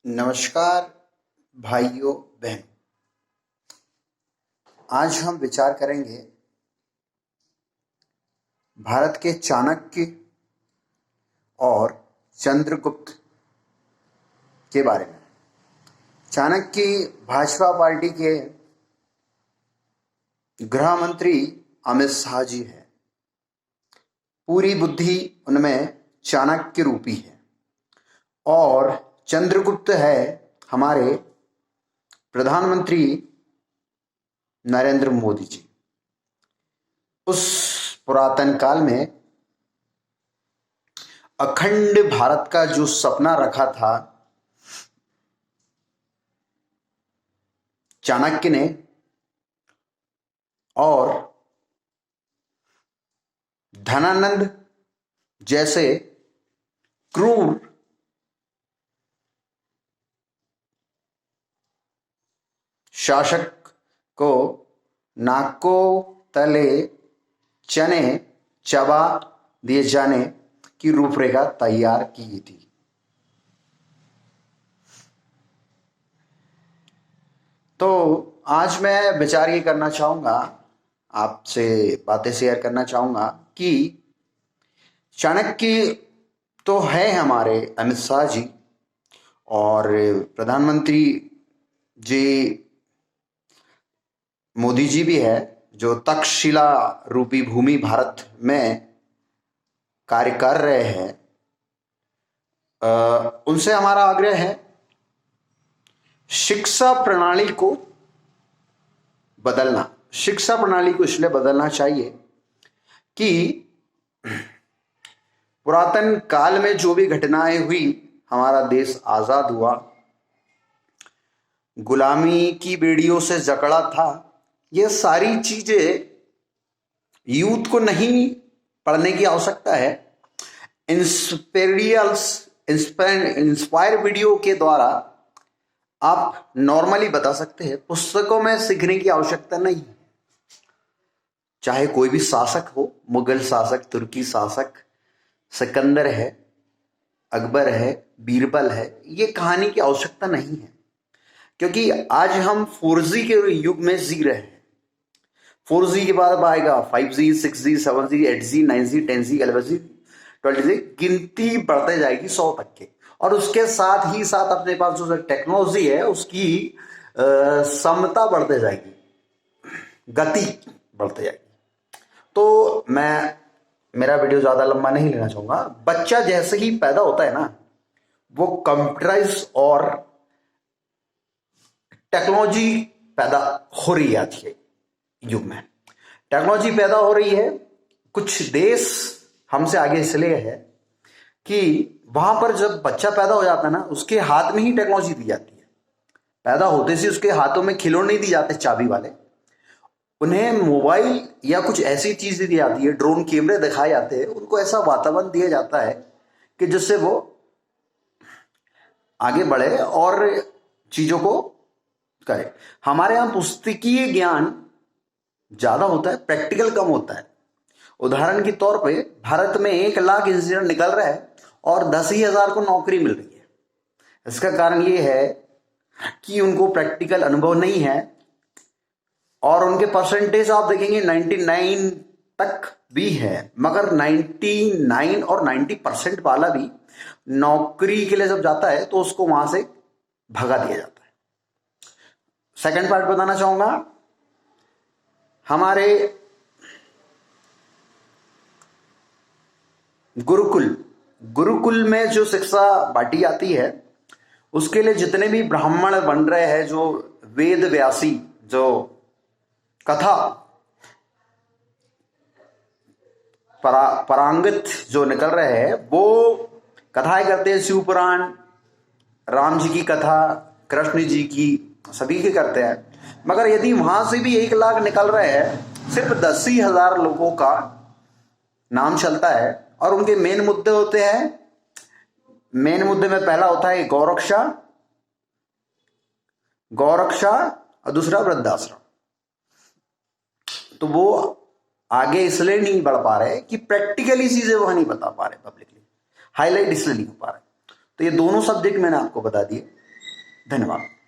नमस्कार भाइयों बहनों। आज हम विचार करेंगे भारत के चाणक्य और चंद्रगुप्त के बारे में। चाणक्य भाजपा पार्टी के गृह मंत्री अमित शाह जी है। पूरी बुद्धि उनमें चाणक्य रूपी है और चंद्रगुप्त है हमारे प्रधानमंत्री नरेंद्र मोदी जी। उस पुरातन काल में अखंड भारत का जो सपना रखा था चाणक्य ने, और धनानंद जैसे क्रूर शासक को नाको तले चने चबा दिए जाने की रूपरेखा तैयार की थी। तो आज मैं विचार ये करना चाहूंगा, आपसे बातें शेयर करना चाहूंगा कि चाणक्य तो है हमारे अमित शाह जी और प्रधानमंत्री जी मोदी जी भी है, जो तक्षशिला रूपी भूमि भारत में कार्य कर रहे हैं। उनसे हमारा आग्रह है शिक्षा प्रणाली को बदलना। शिक्षा प्रणाली को इसलिए बदलना चाहिए कि पुरातन काल में जो भी घटनाएं हुई, हमारा देश आजाद हुआ, गुलामी की बेड़ियों से जकड़ा था, ये सारी चीजें यूथ को नहीं पढ़ने की आवश्यकता है। इंस्पायर वीडियो के द्वारा आप नॉर्मली बता सकते हैं। पुस्तकों में सीखने की आवश्यकता नहीं। चाहे कोई भी शासक हो, मुगल शासक, तुर्की शासक, सिकंदर है, अकबर है, बीरबल है, ये कहानी की आवश्यकता नहीं है, क्योंकि आज हम 4G के युग में जी रहे हैं। 4G के बाद आएगा 5G, 6G, 7G, 8G, 9G, 10G, 11G, 12G, गिनती बढ़ते जाएगी 100 तक के। और उसके साथ ही साथ अपने पास जो टेक्नोलॉजी है उसकी क्षमता बढ़ते जाएगी, गति बढ़ते जाएगी। तो मैं मेरा वीडियो ज्यादा लंबा नहीं लेना चाहूंगा। बच्चा जैसे ही पैदा होता है ना, वो कंप्यूटराइज और टेक्नोलॉजी पैदा हो रही है। आज के युग में टेक्नोलॉजी पैदा हो रही है। कुछ देश हमसे आगे इसलिए है कि वहां पर जब बच्चा पैदा हो जाता है ना, उसके हाथ में ही टेक्नोलॉजी दी जाती है। पैदा होते से उसके हाथों में खिलौने नहीं दी जाते चाबी वाले, उन्हें मोबाइल या कुछ ऐसी चीजें दी जाती है, ड्रोन कैमरे दिखाए जाते हैं, उनको ऐसा वातावरण दिया जाता है कि जिससे वो आगे बढ़े और चीजों को करे। हमारे यहां पुस्तकीय ज्ञान ज्यादा होता है, प्रैक्टिकल कम होता है। उदाहरण के तौर पे भारत में 1 लाख इंजीनियर निकल रहा है और 10,000 को नौकरी मिल रही है। इसका कारण ये है कि उनको प्रैक्टिकल अनुभव नहीं है और उनके परसेंटेज आप देखेंगे 99 तक भी है, मगर 99 और 90% वाला भी नौकरी के लिए जब जाता है तो उसको वहां से भगा दिया जाता है। सेकंड पार्ट बताना चाहूंगा, हमारे गुरुकुल में जो शिक्षा बांटी जाती है, उसके लिए जितने भी ब्राह्मण बन रहे हैं, जो वेद व्यासी, जो कथा परांगित जो निकल रहे हैं, वो कथाएं करते हैं। शिव पुराण, राम जी की कथा, कृष्ण जी की, सभी के करते हैं। मगर यदि वहां से भी 1 लाख निकल रहे हैं, सिर्फ 10,000 लोगों का नाम चलता है और उनके मेन मुद्दे होते हैं। मेन मुद्दे में पहला होता है गौरक्षा और दूसरा वृद्धाश्रम। तो वो आगे इसलिए नहीं बढ़ पा रहे कि प्रैक्टिकली चीजें वहां नहीं बता पा रहे, पब्लिकली हाईलाइट इसलिए नहीं हो पा रहे। तो ये दोनों सब्जेक्ट मैंने आपको बता दिए। धन्यवाद।